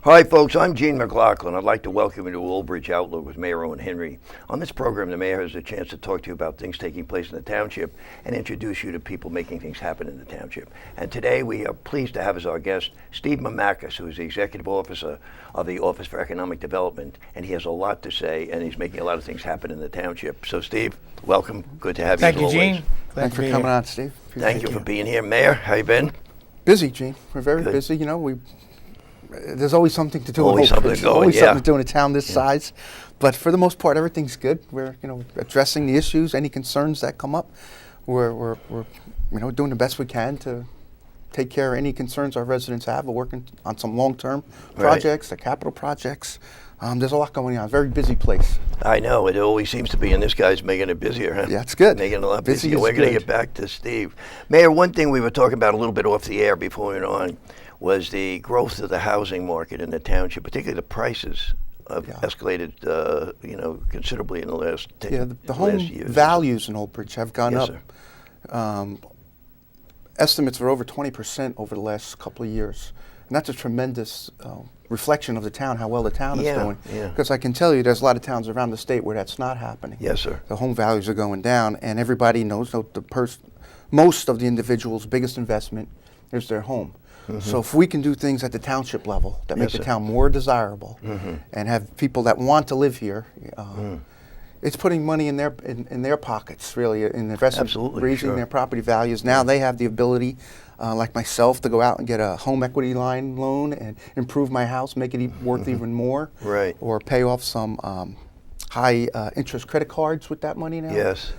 Hi, folks. I'm Gene McLaughlin. I'd like to welcome you to Old Bridge Outlook with Mayor Owen Henry. On this program, the mayor has a chance to talk to you about things taking place in the township and introduce you to people making things happen in the township. And today, we are pleased to have as our guest Steve Mamakas, who is the executive officer of the Office for Economic Development, and he has a lot to say, and he's making a lot of things happen in the township. So, Steve, welcome. Good to have you. Thank you, Gene. Thanks for coming on, Steve. Thank you for being here, Mayor. How you been? Busy, Gene. We're very busy. You know, there's always something to do. Always something going. Always something to do in a town this size. But for the most part, everything's good. We're addressing the issues, any concerns that come up. We're doing the best we can to take care of any concerns our residents have. We're working on some long-term projects, the capital projects. There's a lot going on. Very busy place. I know. It always seems to be, and this guy's making it busier, huh? Yeah, it's good. Making it a lot Busy busier. is We're going to good. get back to Steve. Mayor, one thing we were talking about a little bit off the air before we went on was the growth of the housing market in the township, particularly the prices have escalated, considerably in the last 10 years. The home values in Old Bridge have gone up. Sir. Estimates are over 20% over the last couple of years. And that's a tremendous reflection of the town, how well the town is doing. Because I can tell you there's a lot of towns around the state where that's not happening. Yes, sir. The home values are going down, and everybody knows that most of the individual's biggest investment is their home. Mm-hmm. So if we can do things at the township level that make the town more desirable and have people that want to live here, it's putting money in their pockets, really, in investment, raising their property values. Now they have the ability, like myself, to go out and get a home equity line loan and improve my house, make it worth even more, or pay off some high interest credit cards with that money now. Yes.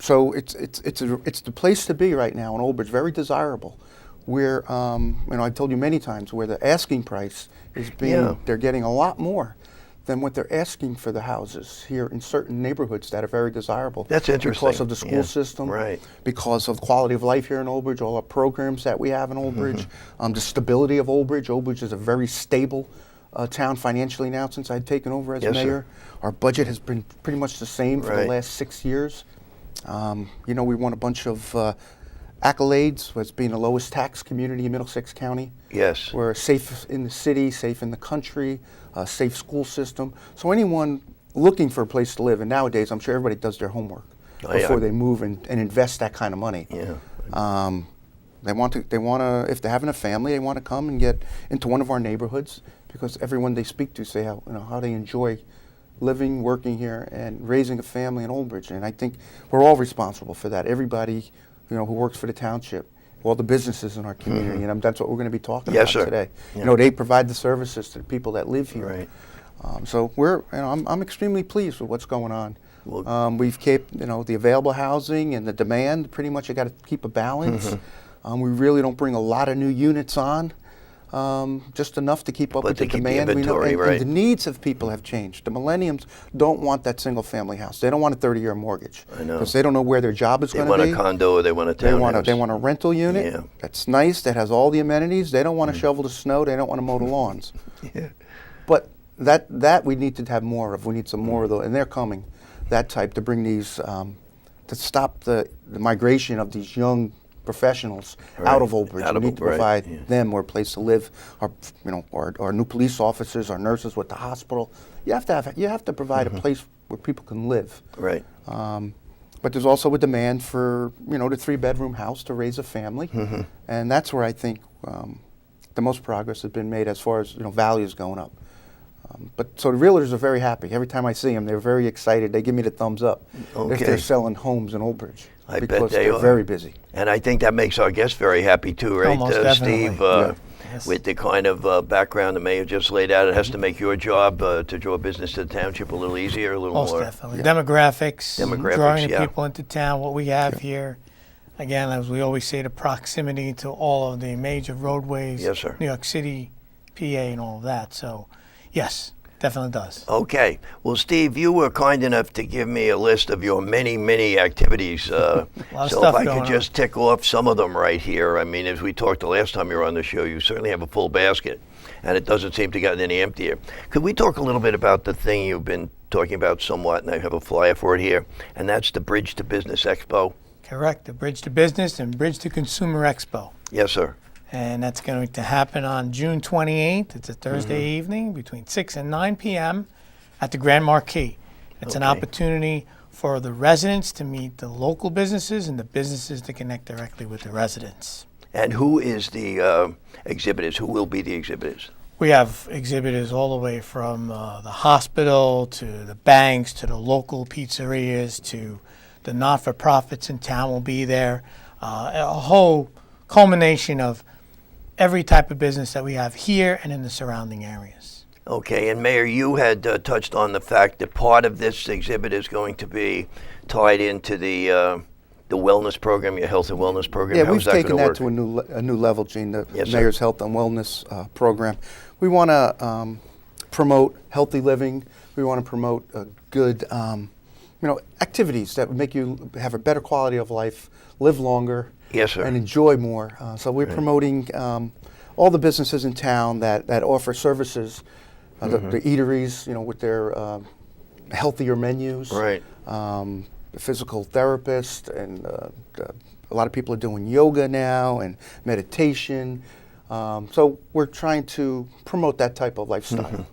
So it's the place to be right now in Old Bridge, very desirable. Where I've told you many times where the asking price is being, they're getting a lot more than what they're asking for the houses here in certain neighborhoods that are very desirable. That's interesting. Because of the school system, because of quality of life here in Old Bridge, all our programs that we have in Old Bridge, the stability of Old Bridge. Old Bridge is a very stable town financially now since I've taken over as mayor. Our budget has been pretty much the same for the last 6 years. We won a bunch of accolades as being the lowest tax community in Middlesex County. Yes. We're safe in the city, safe in the country, safe school system. So anyone looking for a place to live, and nowadays I'm sure everybody does their homework before they move and invest that kind of money. They want to, if they're having a family, they want to come and get into one of our neighborhoods because everyone they speak to say how they enjoy living, working here, and raising a family in Old Bridge. And I think we're all responsible for that. Everybody who works for the township, all the businesses in our community, and that's what we're going to be talking about today. They provide the services to the people that live here. So I'm extremely pleased with what's going on. We've kept, the available housing and the demand. Pretty much, you got to keep a balance. We really don't bring a lot of new units on. Just enough to keep up with the demand. And the needs of people have changed. The millennials don't want that single-family house. They don't want a 30-year mortgage. I know. Because they don't know where their job is going to be. They want a condo or they want a townhouse. They want a rental unit that's nice, that has all the amenities. They don't want to shovel the snow. They don't want to mow the lawns. But that we need to have more of. We need some more of those, and they're coming. That type to bring these, to stop the migration of these young professionals out of Old Bridge. We need to provide them more place to live. Our new police officers, our nurses with the hospital. You have to provide a place where people can live. But there's also a demand for the 3-bedroom house to raise a family, and that's where I think the most progress has been made as far as values going up. So the realtors are very happy. Every time I see them, they're very excited. They give me the thumbs up if they're selling homes in Old Bridge. I bet because they they're are very busy. And I think that makes our guests very happy too, right, Steve? With the kind of background the mayor just laid out, it has to make your job to draw business to the township a little easier, a little more. Most definitely. Demographics, drawing the people into town, what we have here. Again, as we always say, the proximity to all of the major roadways, New York City, PA, and all of that. So, yes. Definitely does. Okay. Well, Steve, you were kind enough to give me a list of your many, many activities. So if I could just tick off some of them right here. I mean, as we talked the last time you were on the show, you certainly have a full basket, and it doesn't seem to get any emptier. Could we talk a little bit about the thing you've been talking about somewhat, and I have a flyer for it here, and that's the Bridge to Business Expo? Correct. The Bridge to Business and Bridge to Consumer Expo. Yes, sir. And that's going to happen on June 28th. It's a Thursday evening between 6 and 9 p.m. at the Grand Marquis. It's an opportunity for the residents to meet the local businesses and the businesses to connect directly with the residents. And who is the exhibitors? Who will be the exhibitors? We have exhibitors all the way from the hospital to the banks to the local pizzerias to the not-for-profits in town will be there. A whole culmination of every type of business that we have here and in the surrounding areas. Okay, and Mayor, you had touched on the fact that part of this exhibit is going to be tied into the wellness program, your health and wellness program. Yeah, we've taken that to a new level, Gene, the Mayor's Health and Wellness program. We want to promote healthy living. We want to promote good activities that would make you have a better quality of life, live longer, and enjoy more. So we're promoting all the businesses in town that offer services, the eateries, with their healthier menus. Right. Physical therapist, and a lot of people are doing yoga now and meditation. So we're trying to promote that type of lifestyle.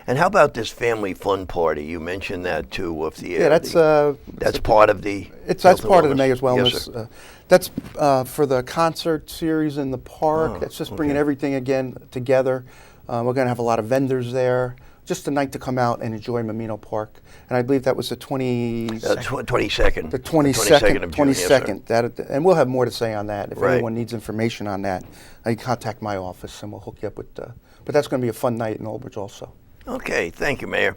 And how about this family fun party? You mentioned that too. That's part of the. That's part of the Mayor's Wellness. Yes, that's for the concert series in the park. It's just bringing everything again together. We're going to have a lot of vendors there. Just a night to come out and enjoy Mamino Park. And I believe that was the 22nd. The 22nd. of June. 22nd. And we'll have more to say on that. If anyone needs information on that, you can contact my office and we'll hook you up with. But that's going to be a fun night in Old Bridge also. Okay, thank you, Mayor.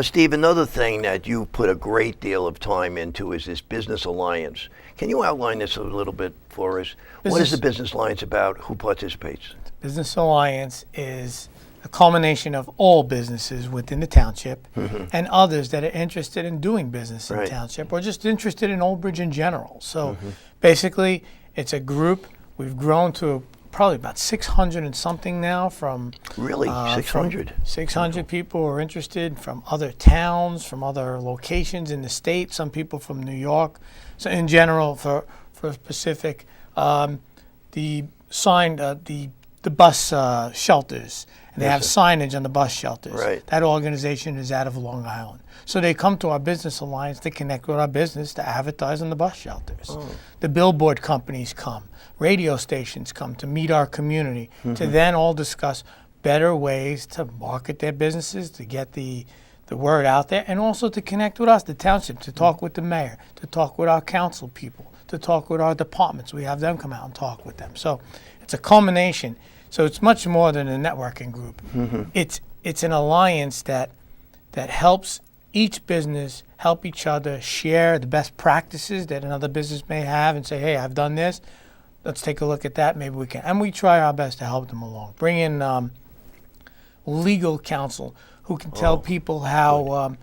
Steve, another thing that you put a great deal of time into is this Business Alliance. Can you outline this a little bit for us? What is the Business Alliance about? Who participates? Business Alliance is a culmination of all businesses within the township and others that are interested in doing business in the township or just interested in Old Bridge in general. So basically, it's a group. We've grown to probably about 600 and something now from... Really? 600? 600 people are interested from other towns, from other locations in the state, some people from New York. So in general, for specific, the bus shelters, and they have signage on the bus shelters. Right. That organization is out of Long Island. So they come to our Business Alliance to connect with our business to advertise on the bus shelters. The billboard companies come, radio stations come to meet our community, to then all discuss better ways to market their businesses, to get the word out there, and also to connect with us, the township, to talk with the mayor, to talk with our council people, to talk with our departments. We have them come out and talk with them. So it's a culmination. So it's much more than a networking group. It's an alliance that helps each business help each other share the best practices that another business may have and say, hey, I've done this. Let's take a look at that. Maybe we can. And we try our best to help them along. Bring in legal counsel who can tell people how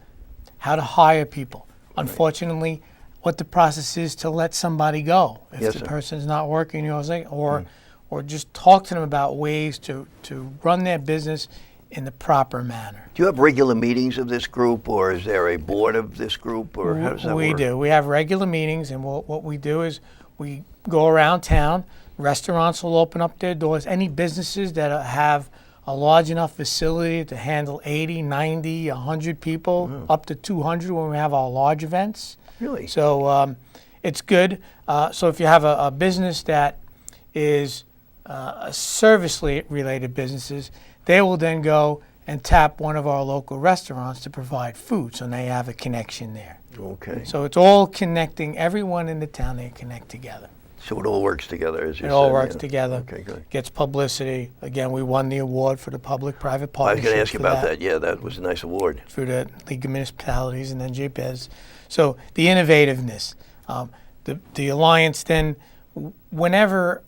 to hire people. Unfortunately, what the process is to let somebody go if the person's not working, or just talk to them about ways to run their business in the proper manner. Do you have regular meetings of this group, or is there a board of this group, or how does that work? We do. We have regular meetings, and what we do is we go around town. Restaurants will open up their doors. Any businesses that have a large enough facility to handle 80, 90, 100 people, up to 200 when we have our large events. Really? So it's good. So if you have a business that is service-related businesses, they will then go and tap one of our local restaurants to provide food, so they have a connection there. Okay. So it's all connecting everyone in the town. They connect together. So it all works together, as you said. It all works together. Okay, good. Gets publicity. Again, we won the award for the public-private partnership. I was going to ask you about that. Yeah, that was a nice award. Through the League of Municipalities and then JPES. So the innovativeness. The Alliance then, whenever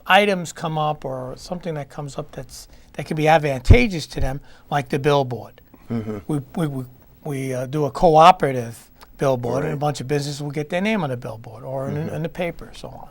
items come up or something that comes up that can be advantageous to them, like the billboard. We do a cooperative billboard, and a bunch of businesses will get their name on the billboard or in the paper, so on.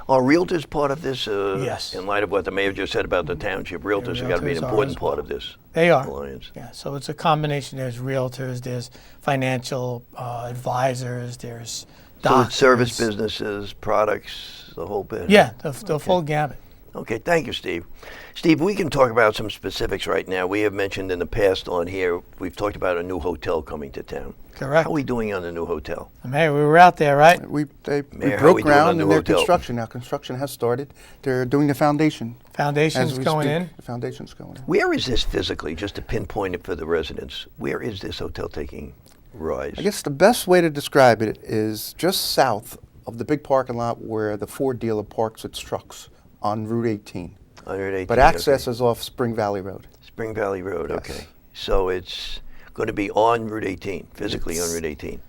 Are realtors part of this? Yes. In light of what the mayor just said about the township, realtors have got to be an important part of this. They are. Alliance. Yeah. So it's a combination. There's realtors, there's financial advisors, there's doctors. So it's service businesses, products, the whole bit. Yeah, the full gamut. Okay, thank you, Steve. Steve, we can talk about some specifics right now. We have mentioned in the past on here, we've talked about a new hotel coming to town. Correct. How are we doing on the new hotel? Mayor, we were out there, right? We Mayor, broke ground in their hotel? construction. Now construction has started. They're doing the foundation. Foundation's going in. The foundation's going in. Where is this physically, just to pinpoint it for the residents? Where is this hotel taking rise? I guess the best way to describe it is just south of the big parking lot where the Ford dealer parks its trucks on Route 18. On Route 18, but access okay. is off Spring Valley Road. Spring Valley Road, Yes. okay. So it's going to be on Route 18, physically on Route 18.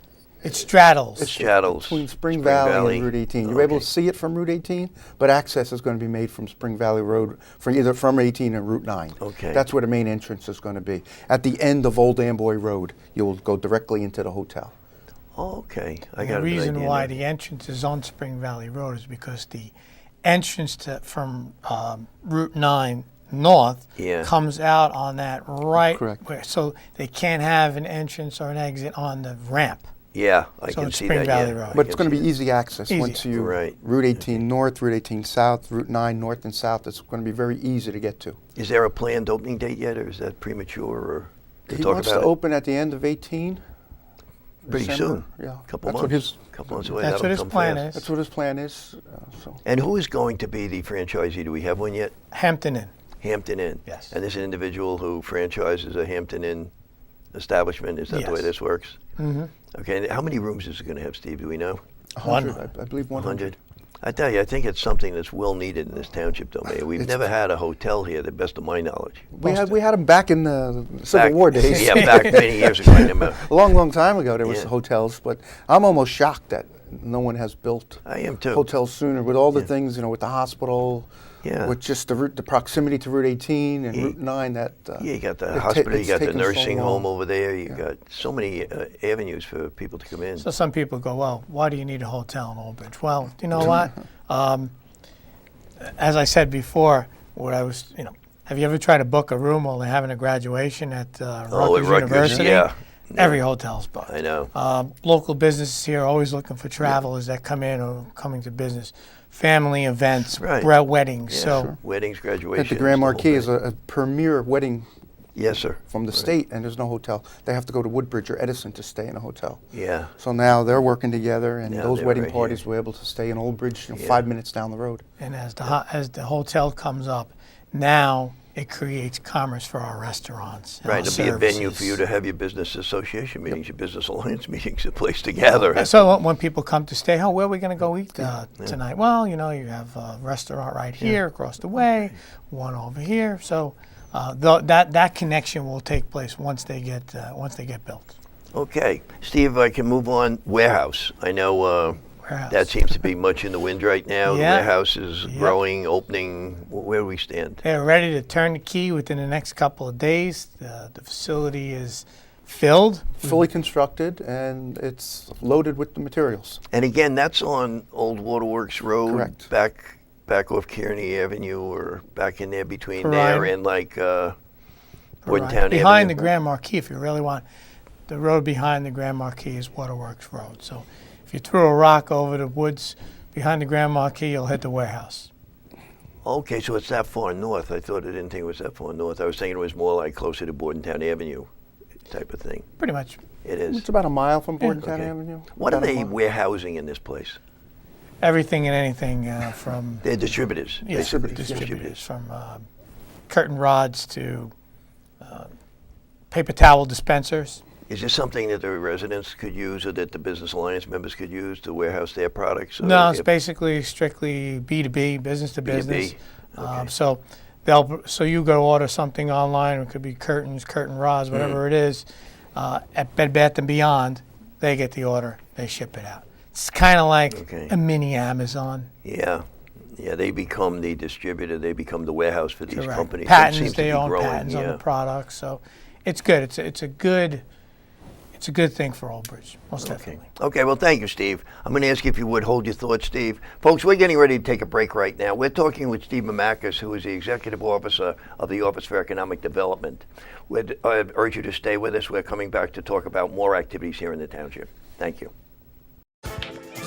It straddles. It straddles. Between Spring Valley and Route 18. You're able to see it from Route 18, but access is going to be made from Spring Valley Road, either from 18 or Route 9. Okay. That's where the main entrance is going to be. At the end of Old Amboy Road, you'll go directly into the hotel. Okay. The reason why the entrance is on Spring Valley Road is because the entrance from Route 9 north comes out on that right. Correct. So they can't have an entrance or an exit on the ramp. Yeah, I So can it's see Spring that. Valley Road. But it's going to be easy access once you Right. Route 18 north, Route 18 south, Route 9 north and south. It's going to be very easy to get to. Is there a planned opening date yet, or is that premature, or to He talk wants about to it? open at the end of 18. Pretty December. soon. Yeah. Couple That's months. what Couple months away. That's That'll what his come plan fast. is. That's what his plan is. And who is going to be the franchisee? Do we have one yet? Hampton Inn. Hampton Inn. Yes. And this is an individual who franchises a Hampton Inn establishment. Is that the way Yes. this works? Mm-hmm. Okay. And how many rooms is it going to have, Steve? Do we know? 100. I believe 100. 100. I tell you, I think it's something that's well needed in this township, though, Mayor. We've never had a hotel here, to the best of my knowledge. We had them back in the Civil War days. Yeah, back many years ago. I remember. A long time ago there was hotels, but I'm almost shocked that no one has built I am too. hotels sooner with all the things, with the hospital, Yeah. with just the proximity to Route 18 and Route 9. That You got the hospital, you got the nursing home over there, you Yeah. got so many avenues for people to come in. So some people go, well, why do you need a hotel in Old Bridge? Well, you know what? As I said before, have you ever tried to book a room while they're having a graduation at Rutgers University? Yeah. Every hotel's booked. I know. Local businesses here are always looking for travelers that come in or coming to business. Family events, weddings. Yeah, so weddings, graduations. the Grand Marquis is a premier wedding Yes, sir. from the state, and there's no hotel. They have to go to Woodbridge or Edison to stay in a hotel. Yeah. So now they're working together, and Now those they're wedding right parties here. were able to stay in Old Bridge 5 minutes down the road. and as the hotel comes up, now it creates commerce for our restaurants. and Right, our it'll be a venue services. for you to have your business association meetings, your business alliance meetings, a place to gather. So when people come to stay, where are we going to go eat tonight? Well, you have a restaurant right here across the way, one over here. So that connection will take place once they get built. Okay, Steve, I can move on. Warehouse. I know that seems to be much in the wind right now. The warehouse is growing, opening. Where do we stand? They're ready to turn the key within the next couple of days. The facility is filled. Fully constructed, and it's loaded with the materials. And again, that's on Old Waterworks Road, Correct. back off Kearney Avenue, or back in there between there and Bordentown Avenue. Behind the Grand Marquis, if you really want. The road behind the Grand Marquis is Waterworks Road. So if you threw a rock over the woods behind the Grand Marquis, you'll hit the warehouse. Okay, so it's that far north. I didn't think it was that far north. I was thinking it was more like closer to Bordentown Avenue type of thing. Pretty much. It is. It's about a mile from Bordentown Okay. Avenue. What are About a they mile. warehousing in this place? Everything and anything from They're distributors. basically. distributors, from curtain rods to paper towel dispensers. Is this something that the residents could use, or that the Business Alliance members could use to warehouse their products? Or No, it's basically strictly B2B, business to business. Okay. So you go order something online. It could be curtains, curtain rods, whatever it is. At Bed Bath & Beyond, they get the order. They ship it out. It's kind of like a mini Amazon. Yeah. Yeah, they become the distributor. They become the warehouse for these Correct. companies. That seems Patents, to they be own growing. patents on the products. So it's good. It's a good thing for Old Bridge, most definitely. Okay, well, thank you, Steve. I'm going to ask you if you would hold your thoughts, Steve. Folks, we're getting ready to take a break right now. We're talking with Steve Mamakas, who is the Executive Officer of the Office for Economic Development. I urge you to stay with us. We're coming back to talk about more activities here in the township. Thank you.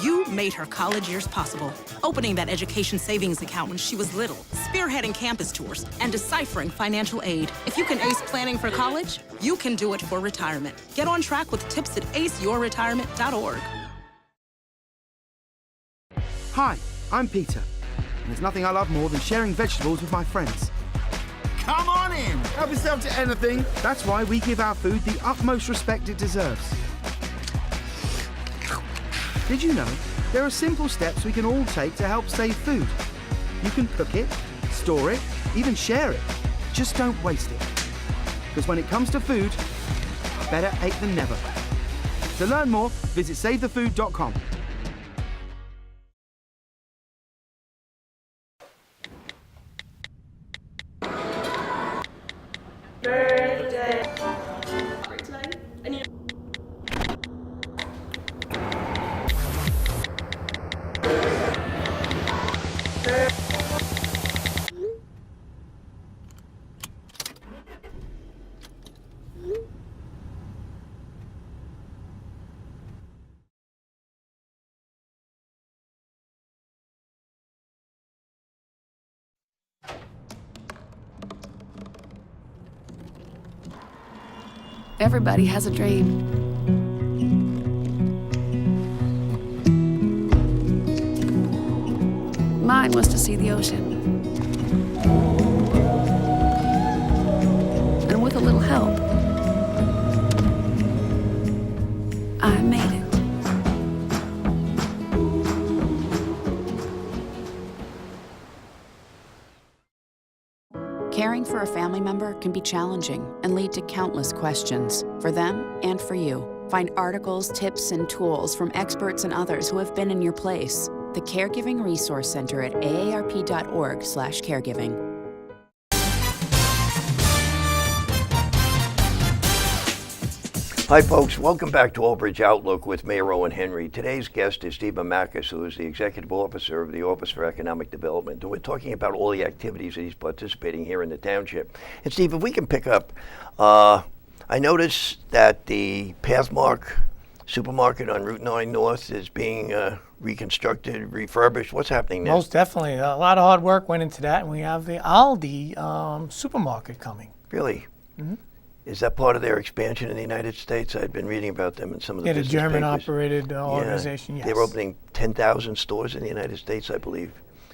You made her college years possible. Opening that education savings account when she was little, spearheading campus tours, and deciphering financial aid. If you can ace planning for college, you can do it for retirement. Get on track with tips at aceyourretirement.org. Hi, I'm Peter, and there's nothing I love more than sharing vegetables with my friends. Come on in! Help yourself to anything. That's why we give our food the utmost respect it deserves. Did you know there are simple steps we can all take to help save food? You can cook it, store it, even share it. Just don't waste it. Because when it comes to food, better ache than never. To learn more, visit savethefood.com. Everybody has a dream. Mine was to see the ocean. And with a little help, I made it. Caring for a family member can be challenging and lead to countless questions, for them and for you. Find articles, tips, and tools from experts and others who have been in your place. The Caregiving Resource Center at aarp.org/caregiving. Hi folks, welcome back to Allbridge Outlook with Mayor Owen Henry. Today's guest is Steve Mamakas, who is the Executive Officer of the Office for Economic Development. And we're talking about all the activities that he's participating here in the township. And Steve, if we can pick up, I noticed that the Pathmark supermarket on Route 9 North is being reconstructed, refurbished. What's happening there? Most definitely. A lot of hard work went into that, and we have the Aldi supermarket coming. Really? Mm-hmm. Is that part of their expansion in the United States? I've been reading about them in some of the business papers. Yeah, the German-operated organization, yes. They're opening 10,000 stores in the United States, I believe.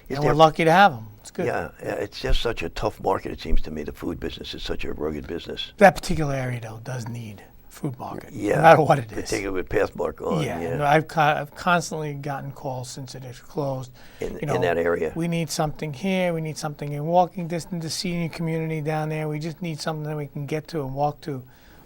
And we're lucky to have them. It's good. Yeah, it's just such a tough market, it seems to me. The food business is such a rugged business. That particular area, though, does need food market, yeah, no matter what it is. Particularly with Pathmark on. Yeah, no, I've constantly gotten calls since it is closed. In that area. We need something here. We need something in walking distance, the senior community down there. We just need something that we can get to and walk to.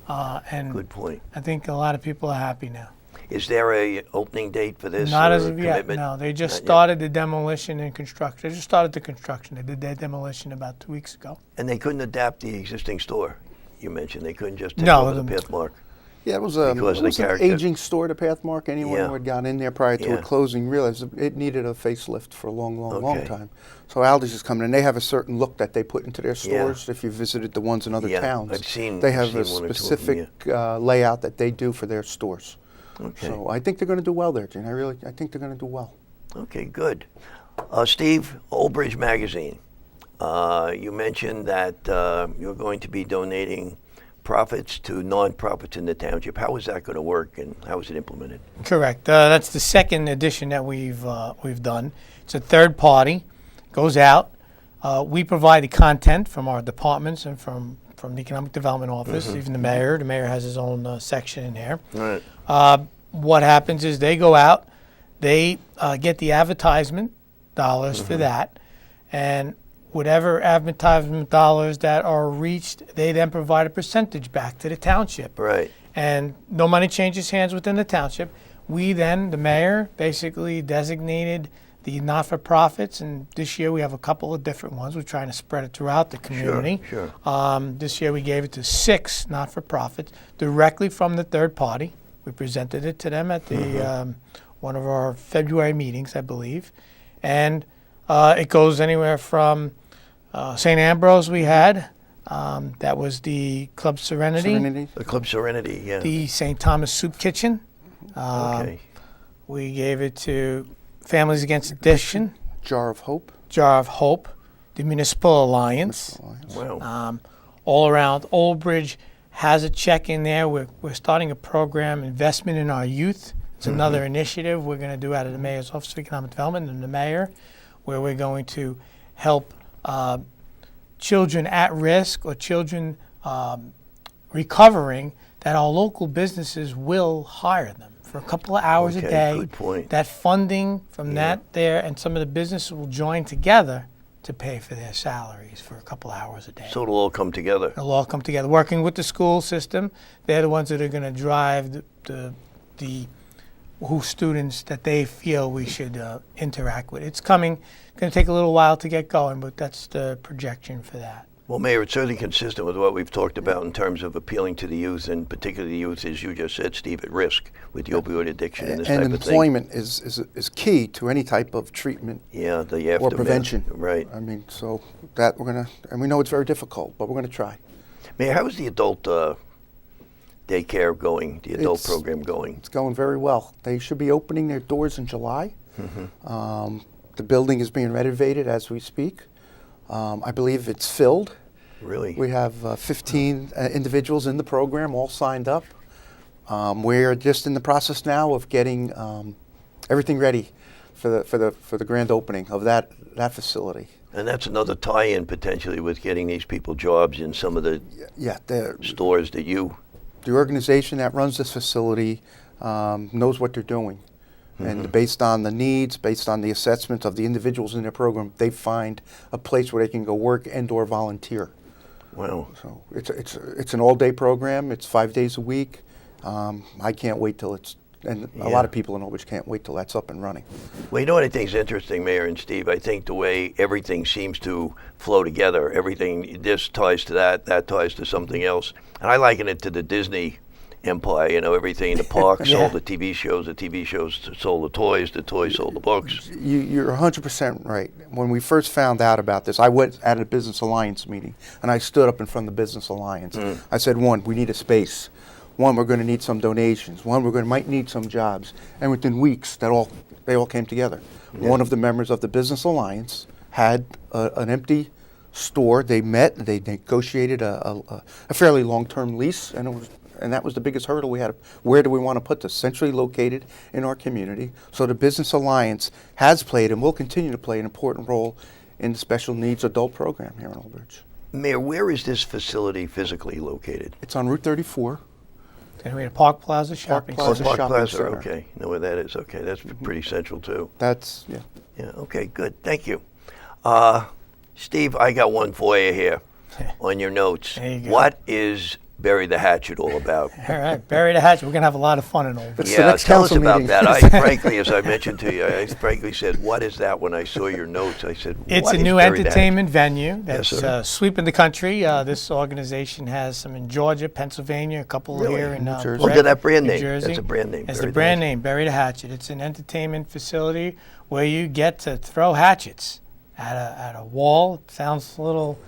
And good point. I think a lot of people are happy now. Is there a opening date for this? Not as of yet, no. They just started the demolition and construction. They just started the construction. They did their demolition about 2 weeks ago. And they couldn't adapt the existing store, you mentioned. They couldn't just take over the Pathmark. Yeah, it was an aging store, the Pathmark. Anyone who had gone in there prior to it closing realized it needed a facelift for a long time. So Aldi's is coming, and they have a certain look that they put into their stores. If you visited the ones in other towns, they have a specific layout that they do for their stores. Okay. So I think they're going to do well there, Gene. I think they're going to do well. Okay, good. Steve, Allbridge Magazine. You mentioned that you're going to be donating profits to nonprofits in the township. How is that going to work, and how is it implemented? Correct. That's the second edition that we've done. It's a third party, goes out. We provide the content from our departments and from the Economic Development Office, even the mayor. The mayor has his own section in there. Right. What happens is they go out, they get the advertisement dollars for that, and whatever advertisement dollars that are reached, they then provide a percentage back to the township. Right. And no money changes hands within the township. We then, the mayor, basically designated the not-for-profits, and this year we have a couple of different ones. We're trying to spread it throughout the community. Sure. This year we gave it to 6 not-for-profits directly from the third party. We presented it to them at the one of our February meetings, I believe. And it goes anywhere from St. Ambrose we had. That was the Club Serenity. The Club Serenity, yeah. The St. Thomas Soup Kitchen. Okay. We gave it to Families Against Addiction. Jar of Hope. Jar of Hope. The Municipal Alliance. Wow. All around. Old Bridge has a check in there. We're starting a program, Investment in Our Youth. It's another initiative we're going to do out of the Mayor's Office of Economic Development and the Mayor, where we're going to help children at risk or children recovering, that our local businesses will hire them for a couple of hours a day. Good point. That funding from that there, and some of the businesses will join together to pay for their salaries for a couple of hours a day. So it'll all come together. It'll all come together. Working with the school system, they're the ones that are going to drive the who students that they feel we should interact with. It's coming. It's going to take a little while to get going, but that's the projection for that. Well, Mayor, it's certainly consistent with what we've talked about in terms of appealing to the youth, and particularly the youth, as you just said, Steve, at risk with the opioid addiction and this type of thing. And employment is key to any type of treatment or prevention. Right. I mean, so that we're going to, and we know it's very difficult, but we're going to try. Mayor, how is the adult daycare going, the adult program going? It's going very well. They should be opening their doors in July. The building is being renovated as we speak. I believe it's filled. Really? We have 15 individuals in the program, all signed up. We're just in the process now of getting everything ready for the grand opening of that facility. And that's another tie-in potentially with getting these people jobs in some of the stores that you... The organization that runs this facility knows what they're doing. And based on the needs, based on the assessments of the individuals in their program, they find a place where they can go work and/or volunteer. Wow. So it's an all-day program. It's 5 days a week. I can't wait till it's, and a lot of people in Old Bridge can't wait till that's up and running. Well, you know what I think is interesting, Mayor and Steve? I think the way everything seems to flow together, everything, this ties to that ties to something else. And I liken it to the Disney empire, you know, everything in the parks sold the TV shows sold the toys sold the books. You're 100% right. When we first found out about this, I went at a Business Alliance meeting, and I stood up in front of the Business Alliance. I said, one, we need a space. One, we're going to need some donations. One, might need some jobs. And within weeks, they all came together. One of the members of the Business Alliance had an empty store. They met, they negotiated a fairly long-term lease, and that was the biggest hurdle we had. Where do we want to put this? Centrally located in our community. So the Business Alliance has played and will continue to play an important role in the special needs adult program here in Old Bridge. Mayor, where is this facility physically located? It's on Route 34. And we had Park Plaza Shopping Center. Park Plaza, okay. Know where that is, okay. That's pretty central too. That's, Yeah, okay, good. Thank you. Steve, I got one for you here on your notes. There you go. What is Bury the Hatchet all about? All right, Bury the Hatchet. We're going to have a lot of fun in Old Bridge. Tell us about that. I frankly, as I mentioned to you, I frankly said, what is that? When I saw your notes, I said, it's a new entertainment venue that's sweeping the country. This organization has some in Georgia, Pennsylvania, a couple here in New Jersey. That brand name. Jersey. That's a brand name. It's the brand name, Bury the Hatchet. It's an entertainment facility where you get to throw hatchets at a wall. It sounds a little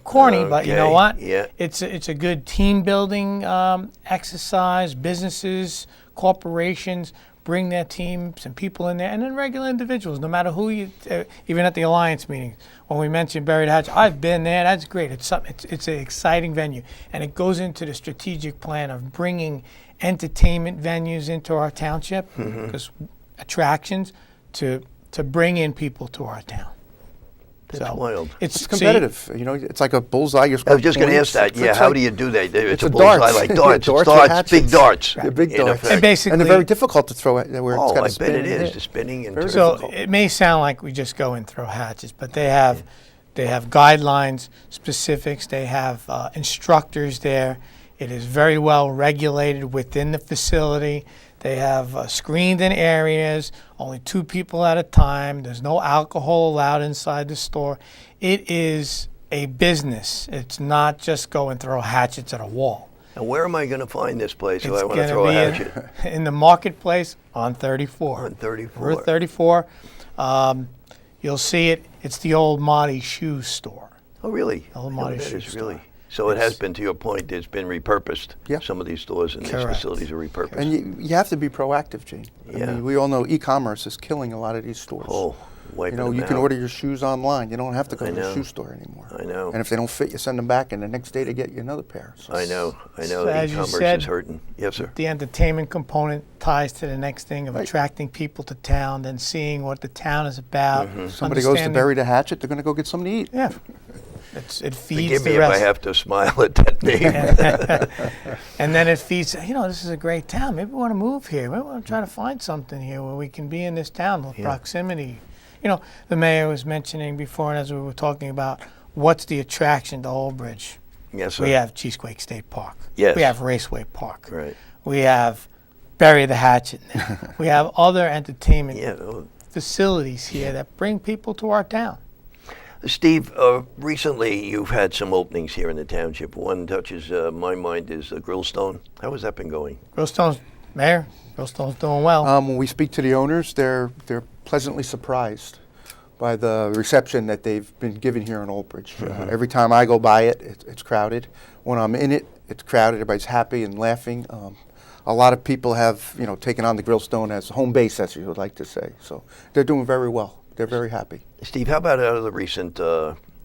corny, but you know what? Yeah. It's a good team building exercise. Businesses, corporations bring their teams and people in there, and then regular individuals, no matter who you, even at the Alliance meetings, when we mentioned Bury the Hatchet, I've been there. That's great. It's an exciting venue, and it goes into the strategic plan of bringing entertainment venues into our township, because attractions to bring in people to our town. That's wild. It's competitive. It's like a bullseye. I was just going to ask that. Yeah, how do you do that? It's a bullseye darts. like darts. Darts, big darts. Right. Big darts. And basically, they're very difficult to throw at where it's got to spin. I bet it is. The spinning and so it may sound like we just go and throw hatchets, but they have guidelines, specifics. They have instructors there. It is very well regulated within the facility. They have screened-in areas, only 2 people at a time. There's no alcohol allowed inside the store. It is a business. It's not just go and throw hatchets at a wall. And where am I going to find this place if It's I want to throw a gonna hatchet? be in the marketplace on 34. On 34. Route 34. You'll see it. It's the old Marty Shoe Store. Oh, really? Old Marty Shoe Is Store. really. So it has been, to your point, it's been repurposed. Yeah. Some of these stores and these facilities are repurposed. And you have to be proactive, Gene. I mean, we all know e-commerce is killing a lot of these stores. Oh, wiping them you out. can order your shoes online. You don't have to go to the shoe store anymore. I know. And if they don't fit, you send them back, and the next day they get you another pair. So I know. So as you e-commerce said, is hurting. Yes, sir. The entertainment component ties to the next thing of attracting people to town, then seeing what the town is about. Somebody goes to bury the hatchet, they're going to go get something to eat. Yeah. It feeds Forgive the me rest. if I have to smile at that name. And then it feeds, this is a great town. Maybe we want to move here. Maybe we want to try to find something here where we can be in this town with proximity. The mayor was mentioning before, and as we were talking about, what's the attraction to Old Bridge? Yes, sir. We have Cheesequake State Park. Yes. We have Raceway Park. Right. We have Bury the Hatchet. We have other entertainment facilities here that bring people to our town. Steve, recently you've had some openings here in the township. One touches my mind is Grillstone. How has that been going? Grillstone's doing well. When we speak to the owners, they're pleasantly surprised by the reception that they've been given here in Old Bridge. Every time I go by it's crowded. When I'm in it, it's crowded. Everybody's happy and laughing. A lot of people have, taken on the Grillstone as home base, as you would like to say. So they're doing very well. They're very happy. Steve, how about out of the recent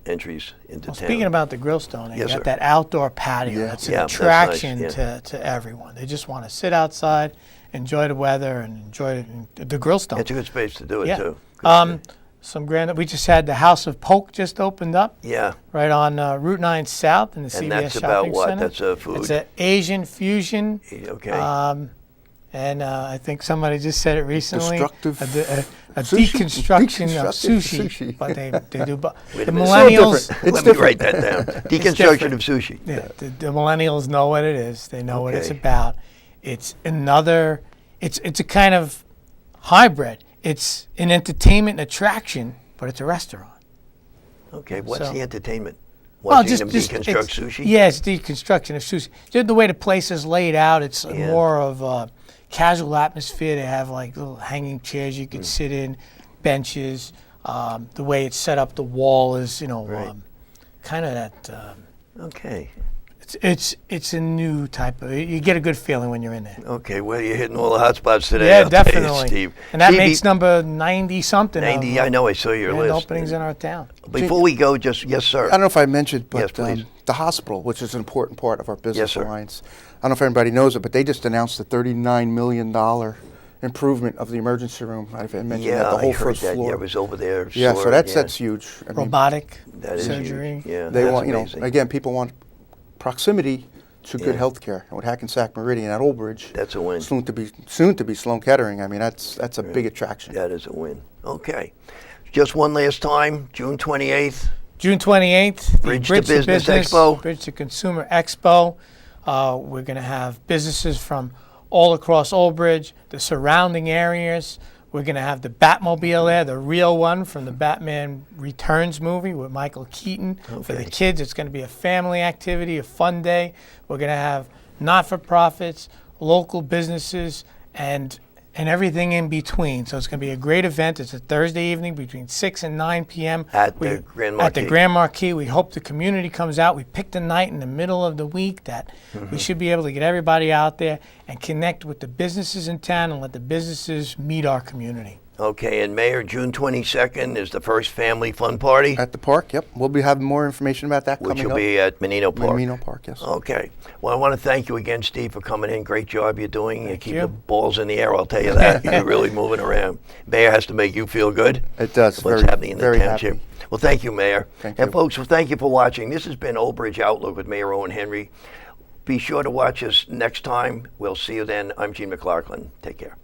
entries into town? Speaking about the Grillstone, you got that outdoor patio. That's an attraction to everyone. They just want to sit outside, enjoy the weather, and enjoy the Grillstone. It's a good space to do it, too. We just had the House of Polk just opened up. Yeah. Right on Route 9 South in the CVS And that's Shopping about what? Center. That's food? It's an Asian fusion. Okay. And I think somebody just said it recently. A sushi. deconstruction of sushi. But they do. The millennials. Let me write that down. Deconstruction of sushi. Yeah. The millennials know what it is. They know what it's about. It's another. It's a kind of hybrid. It's an entertainment attraction, but it's a restaurant. Okay. What's the entertainment? Watching them deconstruct sushi? Yeah, it's deconstruction of sushi. Just the way the place is laid out, it's more of a casual atmosphere. They have like little hanging chairs you could sit in, benches. The way it's set up, the wall is, kind of that. Okay. It's a new type of. You get a good feeling when you're in there. Okay, well, you're hitting all the hot spots today. Yeah, I'll tell you, definitely. Steve. And that makes number 90-something. 90. I know. I saw your list. Openings in our town. Before we go, yes, sir. I don't know if I mentioned, but yes, please. The hospital, which is an important part of our business Yes, alliance. I don't know if everybody knows it, but they just announced a $39 million improvement of the emergency room. I've mentioned that, the whole first floor. Yeah, I was over there. Yeah, so that's huge. Robotic that surgery. Is huge. Yeah, they want, amazing. Again, people want proximity to good health care. And with Hackensack Meridian at Old Bridge, that's a win. Soon to be Sloan Kettering. I mean, that's a big attraction. That is a win. Okay. Just one last time, June 28th. June 28th, Bridge to Business Expo. Bridge to Consumer Expo. We're going to have businesses from all across Old Bridge, the surrounding areas. We're going to have the Batmobile there, the real one from the Batman Returns movie with Michael Keaton. Okay. For the kids, it's going to be a family activity, a fun day. We're going to have not-for-profits, local businesses, and everything in between. So it's going to be a great event. It's a Thursday evening between 6 and 9 p.m. At the Grand Marquis. At the Grand Marquis. We hope the community comes out. We picked a night in the middle of the week that we should be able to get everybody out there and connect with the businesses in town and let the businesses meet our community. Okay, and Mayor, June 22nd is the first family fun party? At the park, yep. We'll be having more information about that coming up. Which will be at Menino Park. Menino Park, yes. Okay. Well, I want to thank you again, Steve, for coming in. Great job you're doing. You keep the balls in the air, I'll tell you that. You're really moving around. Mayor has to make you feel good. It does. What's happening in the township. Happy. Well, thank you, Mayor. Thank you. And folks, well, thank you for watching. This has been Old Bridge Outlook with Mayor Owen Henry. Be sure to watch us next time. We'll see you then. I'm Gene McLaughlin. Take care.